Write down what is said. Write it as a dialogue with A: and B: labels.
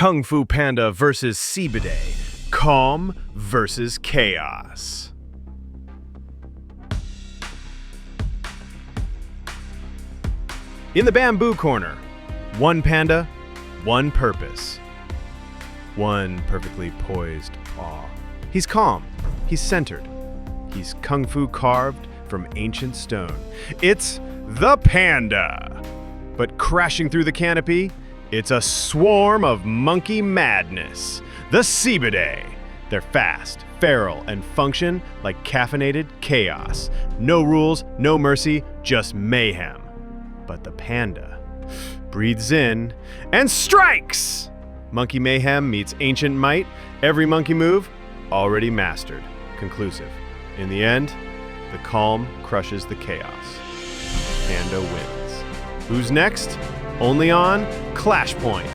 A: Kung Fu Panda versus Cebidae. Calm versus chaos. In the bamboo corner, one panda, one purpose. One perfectly poised paw. He's calm. He's centered. He's kung fu carved from ancient stone. It's the panda. But crashing through the canopy, it's a swarm of monkey madness. The Cebidae. They're fast, feral, and function like caffeinated chaos. No rules, no mercy, just mayhem. But the panda breathes in and strikes! Monkey mayhem meets ancient might. Every monkey move already mastered. Conclusive. In the end, the calm crushes the chaos. Panda wins. Who's next? Only on ClashPoint.